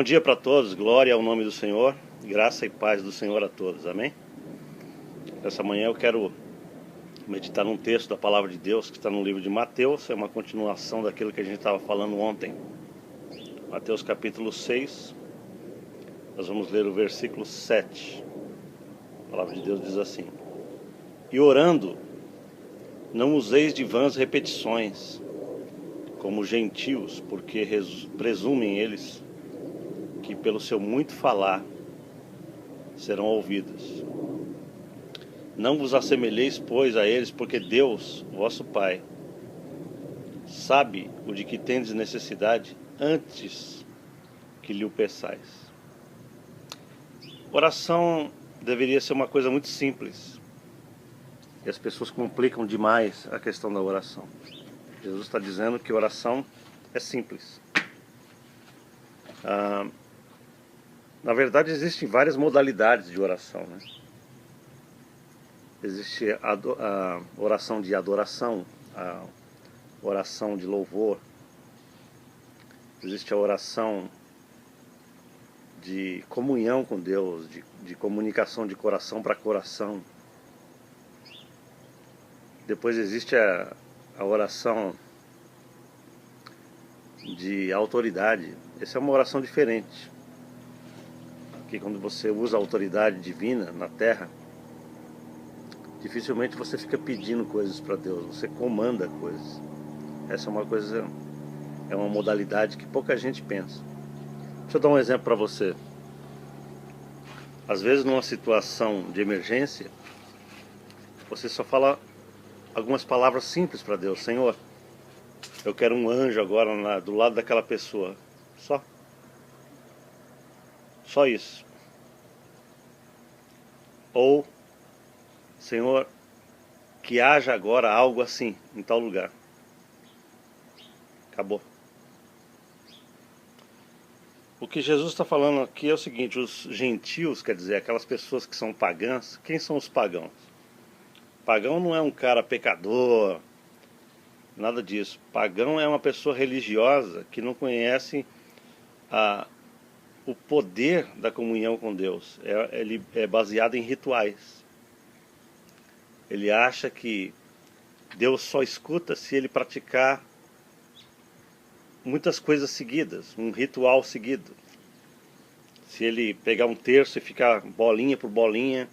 Bom dia para todos, glória ao nome do Senhor, graça e paz do Senhor a todos, amém? Essa manhã eu quero meditar num texto da Palavra de Deus que está no livro de Mateus, é uma continuação daquilo que a gente estava falando ontem. Mateus capítulo 6, nós vamos ler o versículo 7. A Palavra de Deus diz assim: E orando, não useis de vãs repetições, como gentios, porque presumem eles que pelo seu muito falar serão ouvidos. Não vos assemelheis, pois, a eles, porque Deus, vosso Pai, sabe o de que tendes necessidade antes que lhe o peçais. Oração deveria ser uma coisa muito simples, e as pessoas complicam demais a questão da oração. Jesus está dizendo que oração é simples. Na verdade, existem várias modalidades de oração, né? Existe a oração de adoração, a oração de louvor, existe a oração de comunhão com Deus, de comunicação de coração para coração. Depois existe a oração de autoridade. Essa é uma oração diferente, porque quando você usa a autoridade divina na terra, dificilmente você fica pedindo coisas para Deus, você comanda coisas. Essa é uma modalidade que pouca gente pensa. Deixa eu dar um exemplo para você. Às vezes, numa situação de emergência, você só fala algumas palavras simples para Deus. Senhor, eu quero um anjo agora do lado daquela pessoa. Só isso. Ou, Senhor, que haja agora algo assim, em tal lugar. Acabou. O que Jesus está falando aqui é o seguinte: os gentios, quer dizer, aquelas pessoas que são pagãs. Quem são os pagãos? Pagão não é um cara pecador, nada disso. Pagão é uma pessoa religiosa que não conhece o poder da comunhão com Deus. Ele é baseado em rituais. Ele acha que Deus só escuta se ele praticar muitas coisas seguidas, um ritual seguido. Se ele pegar um terço e ficar bolinha por bolinha,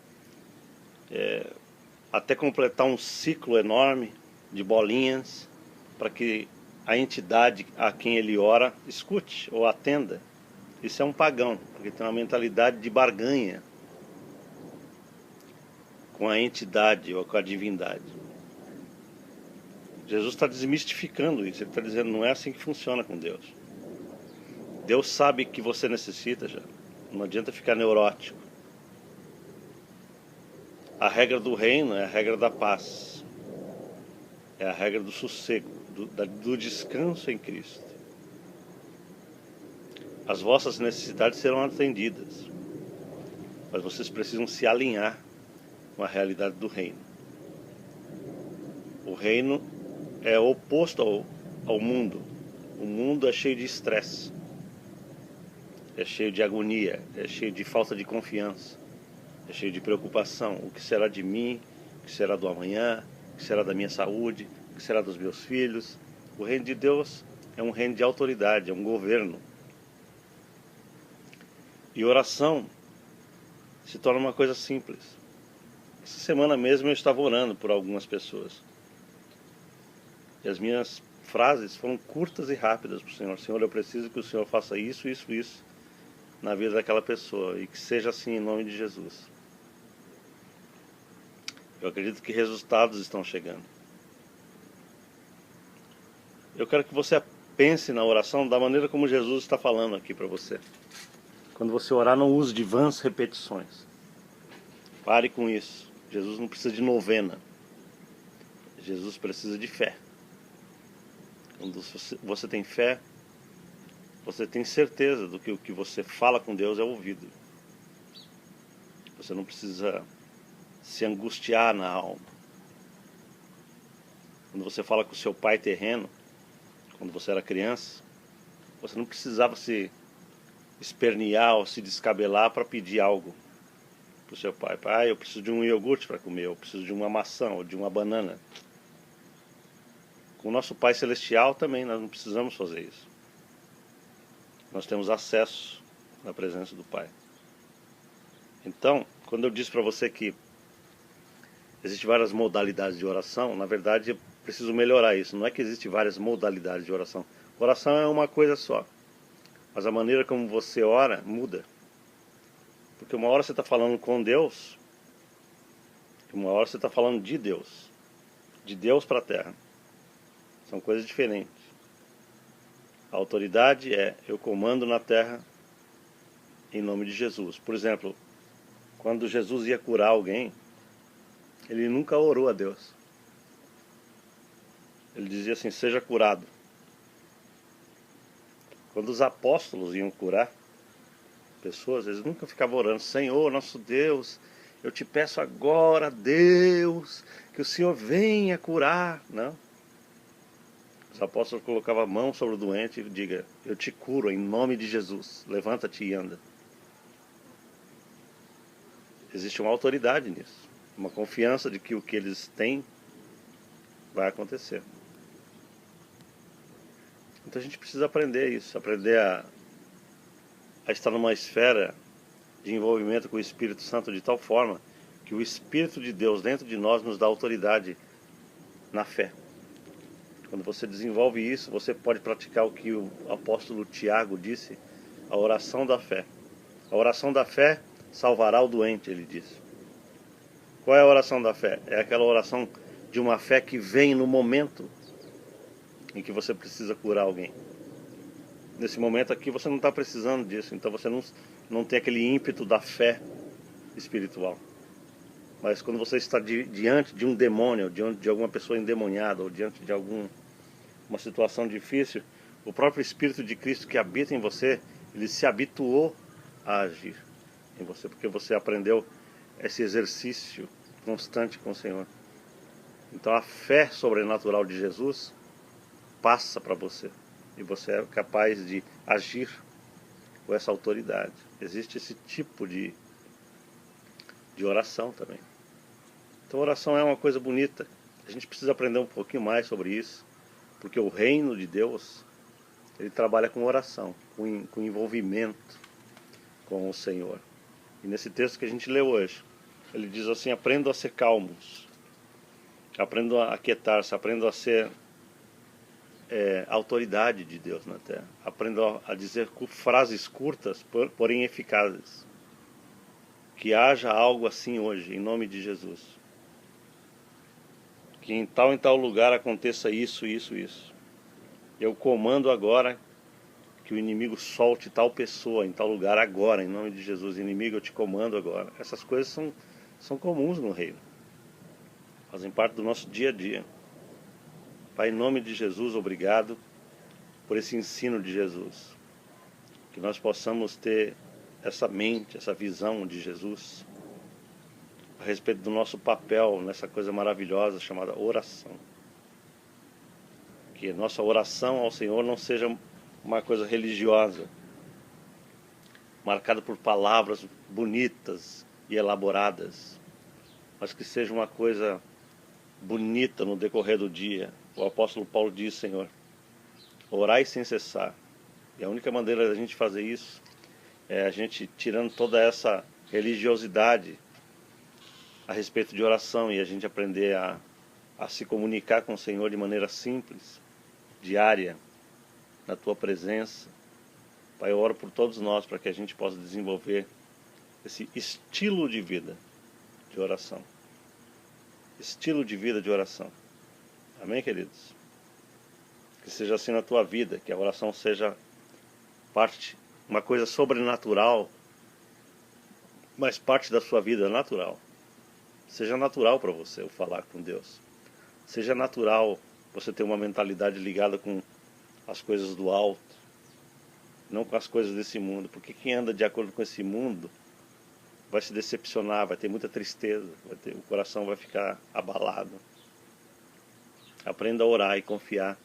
até completar um ciclo enorme de bolinhas, para que a entidade a quem ele ora escute ou atenda. Isso é um pagão, porque tem uma mentalidade de barganha com a entidade ou com a divindade. Jesus está desmistificando isso. Ele está dizendo, não é assim que funciona com Deus. Deus sabe que você necessita já. Não adianta ficar neurótico. A regra do reino é a regra da paz. É a regra do sossego, do descanso em Cristo. As vossas necessidades serão atendidas, mas vocês precisam se alinhar com a realidade do reino. O reino é oposto ao mundo. O mundo é cheio de estresse, é cheio de agonia, é cheio de falta de confiança, é cheio de preocupação. O que será de mim? O que será do amanhã? O que será da minha saúde? O que será dos meus filhos? O reino de Deus é um reino de autoridade, é um governo. E oração se torna uma coisa simples. Essa semana mesmo eu estava orando por algumas pessoas. E as minhas frases foram curtas e rápidas para o Senhor. Senhor, eu preciso que o Senhor faça isso, isso, isso na vida daquela pessoa. E que seja assim em nome de Jesus. Eu acredito que resultados estão chegando. Eu quero que você pense na oração da maneira como Jesus está falando aqui para você. Quando você orar, não use de vãs repetições. Pare com isso. Jesus não precisa de novena. Jesus precisa de fé. Quando você tem fé, você tem certeza do que o que você fala com Deus é ouvido. Você não precisa se angustiar na alma. Quando você fala com o seu pai terreno, quando você era criança, você não precisava se espernear ou se descabelar para pedir algo para o seu pai. Pai, eu preciso de um iogurte para comer, eu preciso de uma maçã ou de uma banana. Com o nosso Pai Celestial também nós não precisamos fazer isso. Nós temos acesso na presença do Pai. Então, quando eu disse para você que existem várias modalidades de oração, na verdade eu preciso melhorar isso. Não é que existem várias modalidades de oração. Oração é uma coisa só. Mas a maneira como você ora muda. Porque uma hora você está falando com Deus, e uma hora você está falando de Deus. De Deus para a terra. São coisas diferentes. A autoridade é, eu comando na terra em nome de Jesus. Por exemplo, quando Jesus ia curar alguém, ele nunca orou a Deus. Ele dizia assim, seja curado. Quando os apóstolos iam curar pessoas, eles nunca ficavam orando, Senhor, nosso Deus, eu te peço agora, Deus, que o Senhor venha curar. Não. Os apóstolos colocavam a mão sobre o doente e diga, eu te curo em nome de Jesus, levanta-te e anda. Existe uma autoridade nisso, uma confiança de que o que eles têm vai acontecer. Então a gente precisa aprender isso, aprender a estar numa esfera de envolvimento com o Espírito Santo de tal forma que o Espírito de Deus dentro de nós nos dá autoridade na fé. Quando você desenvolve isso, você pode praticar o que o apóstolo Tiago disse, a oração da fé. A oração da fé salvará o doente, ele disse. Qual é a oração da fé? É aquela oração de uma fé que vem no momento em que você precisa curar alguém. Nesse momento aqui você não está precisando disso, então você não tem aquele ímpeto da fé espiritual. Mas quando você está diante de um demônio, ou diante de alguma pessoa endemoniada, ou diante de uma situação difícil, o próprio Espírito de Cristo que habita em você, ele se habituou a agir em você, porque você aprendeu esse exercício constante com o Senhor. Então a fé sobrenatural de Jesus passa para você, e você é capaz de agir com essa autoridade. Existe esse tipo de oração também. Então oração é uma coisa bonita. A gente precisa aprender um pouquinho mais sobre isso, porque o reino de Deus, ele trabalha com oração, com envolvimento com o Senhor. E nesse texto que a gente leu hoje, ele diz assim, aprendam a ser calmos, aprendam a aquietar-se, aprendam a ser autoridade de Deus na terra. Aprendam a dizer frases curtas, porém eficazes. Que haja algo assim hoje, em nome de Jesus. Que em tal lugar aconteça isso, isso, isso. Eu comando agora que o inimigo solte tal pessoa em tal lugar agora, em nome de Jesus. Inimigo, eu te comando agora. Essas coisas são comuns no reino. Fazem parte do nosso dia a dia. Pai, em nome de Jesus, obrigado por esse ensino de Jesus. Que nós possamos ter essa mente, essa visão de Jesus a respeito do nosso papel nessa coisa maravilhosa chamada oração. Que a nossa oração ao Senhor não seja uma coisa religiosa, marcada por palavras bonitas e elaboradas, mas que seja uma coisa bonita no decorrer do dia. O apóstolo Paulo diz, Senhor, orai sem cessar. E a única maneira da gente fazer isso é a gente tirando toda essa religiosidade a respeito de oração e a gente aprender a se comunicar com o Senhor de maneira simples, diária, na Tua presença. Pai, eu oro por todos nós para que a gente possa desenvolver esse estilo de vida de oração. Estilo de vida de oração. Amém, queridos? Que seja assim na tua vida, que a oração seja uma coisa sobrenatural, mas parte da sua vida natural. Seja natural para você o falar com Deus. Seja natural você ter uma mentalidade ligada com as coisas do alto, não com as coisas desse mundo. Porque quem anda de acordo com esse mundo vai se decepcionar, vai ter muita tristeza, o coração vai ficar abalado. Aprenda a orar e confiar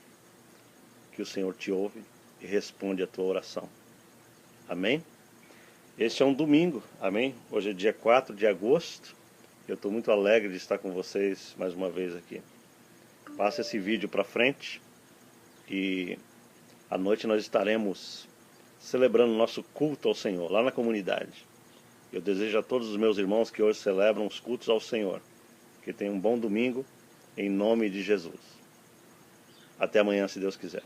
que o Senhor te ouve e responde a tua oração. Amém? Este é um domingo, amém? Hoje é dia 4 de agosto. Eu estou muito alegre de estar com vocês mais uma vez aqui. Passa esse vídeo para frente e à noite nós estaremos celebrando nosso culto ao Senhor, lá na comunidade. Eu desejo a todos os meus irmãos que hoje celebram os cultos ao Senhor, que tenham um bom domingo, em nome de Jesus. Até amanhã, se Deus quiser.